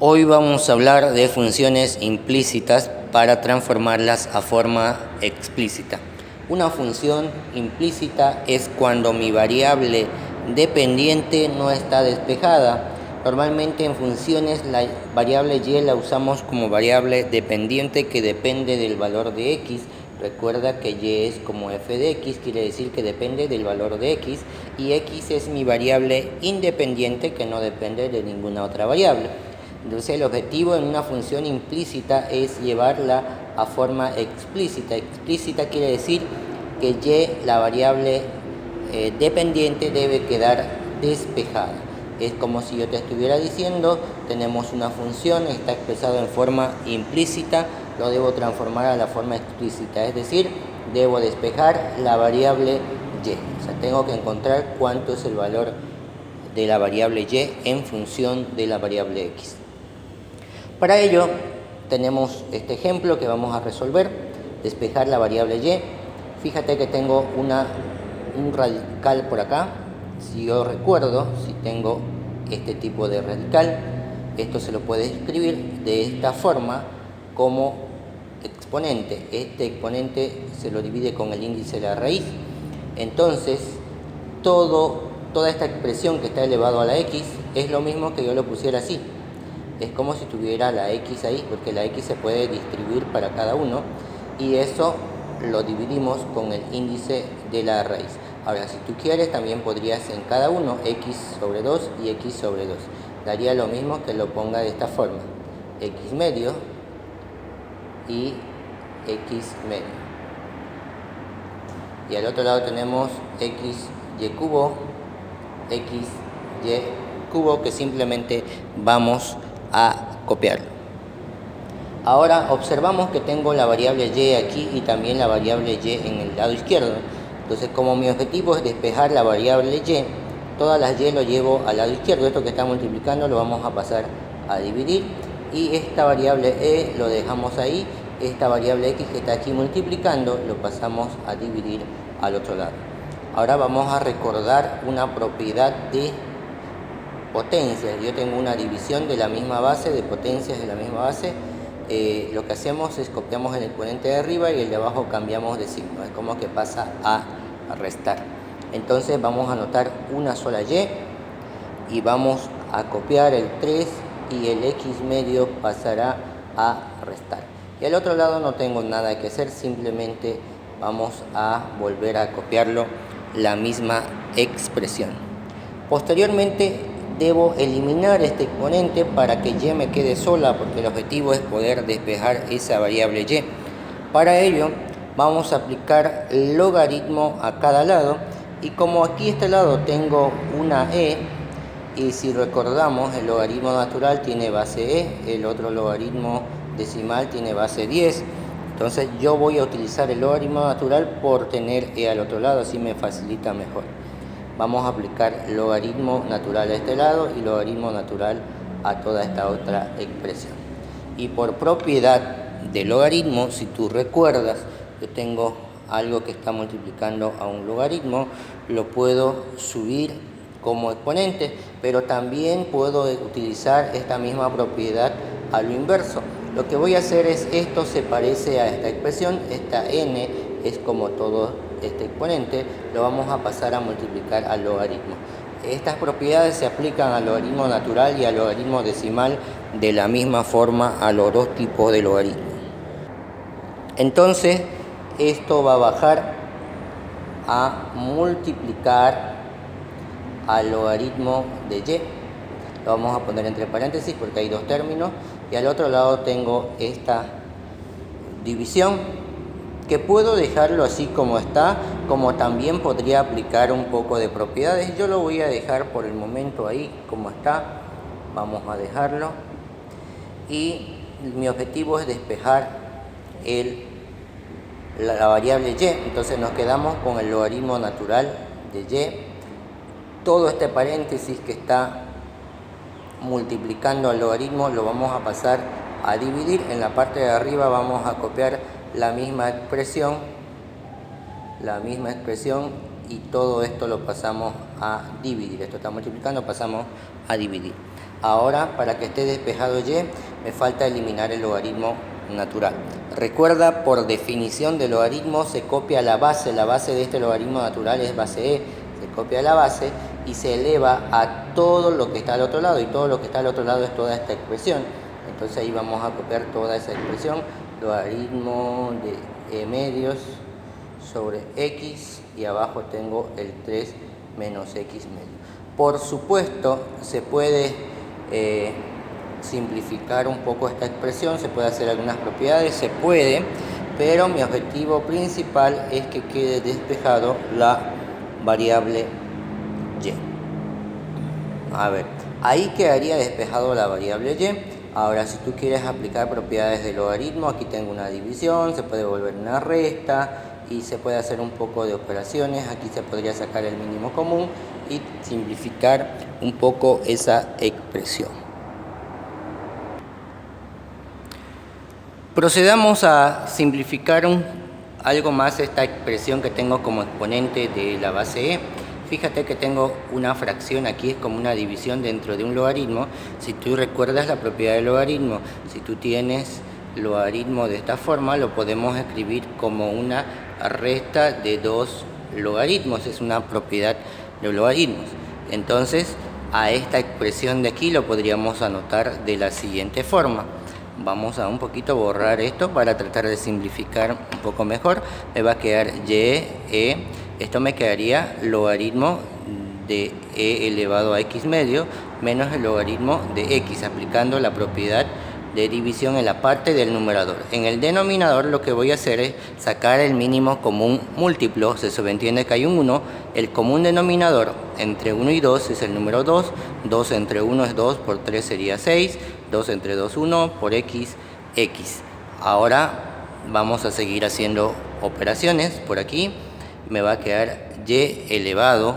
Hoy vamos a hablar de funciones implícitas para transformarlas a forma explícita. Una función implícita es cuando mi variable dependiente no está despejada. Normalmente en funciones la variable y la usamos como variable dependiente que depende del valor de x. Recuerda que y es como f de x, quiere decir que depende del valor de x, y x es mi variable independiente que no depende de ninguna otra variable. Entonces el objetivo en una función implícita es llevarla a forma explícita. Explícita quiere decir que y, la variable dependiente, debe quedar despejada. Es como si yo te estuviera diciendo, tenemos una función, está expresado en forma implícita, lo debo transformar a la forma explícita, es decir, debo despejar la variable y. O sea, tengo que encontrar cuánto es el valor de la variable y en función de la variable x. Para ello, tenemos este ejemplo que vamos a resolver, despejar la variable y. Fíjate que tengo un radical por acá. Si yo recuerdo, si tengo este tipo de radical, esto se lo puede escribir de esta forma como exponente. Este exponente se lo divide con el índice de la raíz. Entonces, toda esta expresión que está elevado a la x es lo mismo que yo lo pusiera así. Es como si tuviera la x ahí, porque la x se puede distribuir para cada uno, y eso lo dividimos con el índice de la raíz. Ahora, si tú quieres, también podrías en cada uno x sobre 2 y x sobre 2. Daría lo mismo que lo ponga de esta forma. X medio y x medio. Y al otro lado tenemos x y cubo, x y cubo, que simplemente vamos a copiarlo. Ahora observamos que tengo la variable y aquí y también la variable y en el lado izquierdo. Entonces, como mi objetivo es despejar la variable y, todas las y lo llevo al lado izquierdo. Esto que está multiplicando lo vamos a pasar a dividir, y esta variable e lo dejamos ahí. Esta variable x que está aquí multiplicando lo pasamos a dividir al otro lado. Ahora vamos a recordar una propiedad de potencias. Yo tengo una división de la misma base, de potencias de la misma base. Lo que hacemos es copiamos el exponente de arriba y el de abajo cambiamos de signo. Es como que pasa a restar. Entonces vamos a anotar una sola y vamos a copiar el 3 y el x medio pasará a restar. Y al otro lado no tengo nada que hacer, simplemente vamos a volver a copiarlo, la misma expresión. Posteriormente debo eliminar este exponente para que y me quede sola, porque el objetivo es poder despejar esa variable y. Para ello vamos a aplicar logaritmo a cada lado, y como aquí a este lado tengo una e, y si recordamos, el logaritmo natural tiene base e, el otro logaritmo decimal tiene base 10, entonces yo voy a utilizar el logaritmo natural por tener e al otro lado, así me facilita mejor. Vamos a aplicar logaritmo natural a este lado y logaritmo natural a toda esta otra expresión. Y por propiedad de logaritmo, si tú recuerdas, yo tengo algo que está multiplicando a un logaritmo, lo puedo subir como exponente, pero también puedo utilizar esta misma propiedad a lo inverso. Lo que voy a hacer es, esto se parece a esta expresión, esta n es como todo este exponente, lo vamos a pasar a multiplicar al logaritmo. Estas propiedades se aplican al logaritmo natural y al logaritmo decimal de la misma forma a los dos tipos de logaritmo. Entonces, esto va a bajar a multiplicar al logaritmo de y. Lo vamos a poner entre paréntesis porque hay dos términos. Y al otro lado tengo esta división, que puedo dejarlo así como está, como también podría aplicar un poco de propiedades. Yo lo voy a dejar por el momento ahí como está. Vamos a dejarlo. Y mi objetivo es despejar la variable y. Entonces nos quedamos con el logaritmo natural de y. Todo este paréntesis que está multiplicando al logaritmo lo vamos a pasar a dividir. En la parte de arriba vamos a copiar la misma expresión, y todo esto lo pasamos a dividir. Esto está multiplicando, pasamos a dividir. Ahora, para que esté despejado y, me falta eliminar el logaritmo natural. Recuerda, por definición de logaritmo se copia la base de este logaritmo natural es base e, se copia la base y se eleva a todo lo que está al otro lado, y todo lo que está al otro lado es toda esta expresión. Entonces ahí vamos a copiar toda esa expresión, logaritmo de e medios sobre x, y abajo tengo el 3 menos x medio. Por supuesto, se puede simplificar un poco esta expresión, se puede hacer algunas propiedades, se puede, pero mi objetivo principal es que quede despejado la variable y. A ver, ahí quedaría despejado la variable y. Ahora, si tú quieres aplicar propiedades de logaritmo, aquí tengo una división, se puede volver una resta y se puede hacer un poco de operaciones. Aquí se podría sacar el mínimo común y simplificar un poco esa expresión. Procedamos a simplificar algo más esta expresión que tengo como exponente de la base e. Fíjate que tengo una fracción aquí, es como una división dentro de un logaritmo. Si tú recuerdas la propiedad del logaritmo, si tú tienes logaritmo de esta forma, lo podemos escribir como una resta de dos logaritmos, es una propiedad de logaritmos. Entonces, a esta expresión de aquí lo podríamos anotar de la siguiente forma. Vamos a un poquito borrar esto para tratar de simplificar un poco mejor. Me va a quedar y, e. Esto me quedaría logaritmo de e elevado a x medio menos el logaritmo de x, aplicando la propiedad de división en la parte del numerador. En el denominador lo que voy a hacer es sacar el mínimo común múltiplo. Se subentiende que hay un 1. El común denominador entre 1 y 2 es el número 2. 2 entre 1 es 2, por 3 sería 6. 2 entre 2, 1, por x, x. Ahora vamos a seguir haciendo operaciones por aquí. Me va a quedar y elevado,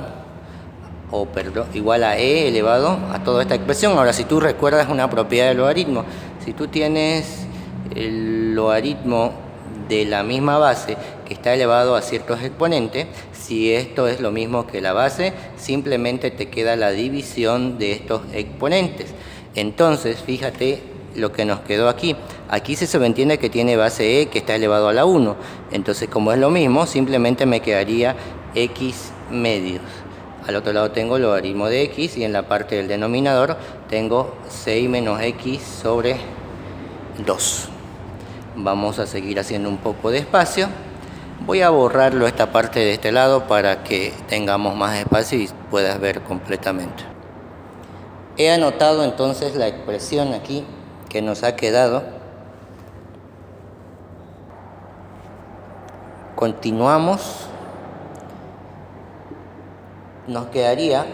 igual a e elevado a toda esta expresión. Ahora, si tú recuerdas una propiedad del logaritmo, si tú tienes el logaritmo de la misma base que está elevado a ciertos exponentes, si esto es lo mismo que la base, simplemente te queda la división de estos exponentes. Entonces, fíjate lo que nos quedó aquí. Aquí se subentiende que tiene base e que está elevado a la 1. Entonces, como es lo mismo, simplemente me quedaría x medios. Al otro lado tengo el logaritmo de x y en la parte del denominador tengo 6 menos x sobre 2. Vamos a seguir haciendo un poco de espacio. Voy a borrarlo esta parte de este lado para que tengamos más espacio y puedas ver completamente. He anotado entonces la expresión aquí que nos ha quedado. Continuamos. Nos quedaría,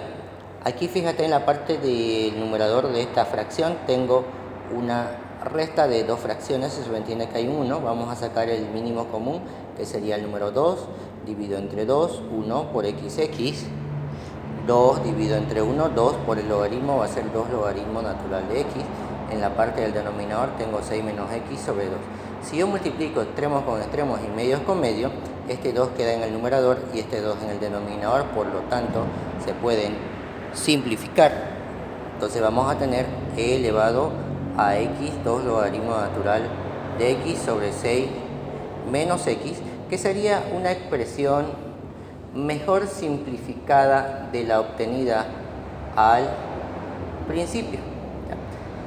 aquí fíjate en la parte del numerador de esta fracción, tengo una resta de dos fracciones, se subentiende que hay un 1. Vamos a sacar el mínimo común, que sería el número 2, dividido entre 2, 1 por xx. 2 dividido entre 1, 2 por el logaritmo va a ser 2 logaritmo natural de x. En la parte del denominador tengo 6 menos x sobre 2. Si yo multiplico extremos con extremos y medios con medios, este 2 queda en el numerador y este 2 en el denominador, por lo tanto se pueden simplificar. Entonces vamos a tener e elevado a x, 2 logaritmo natural de x sobre 6 menos x, que sería una expresión mejor simplificada de la obtenida al principio.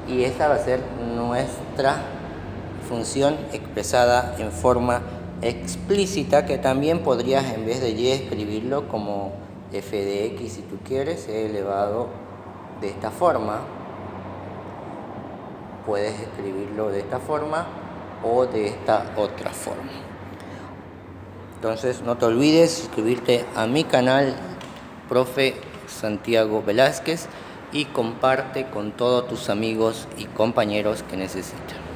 Y esta va a ser nuestra función expresada en forma explícita, que también podrías, en vez de y, escribirlo como f de x si tú quieres, e elevado de esta forma. Puedes escribirlo de esta forma o de esta otra forma. Entonces no te olvides suscribirte a mi canal, Profe Santiago Velázquez, y comparte con todos tus amigos y compañeros que necesiten.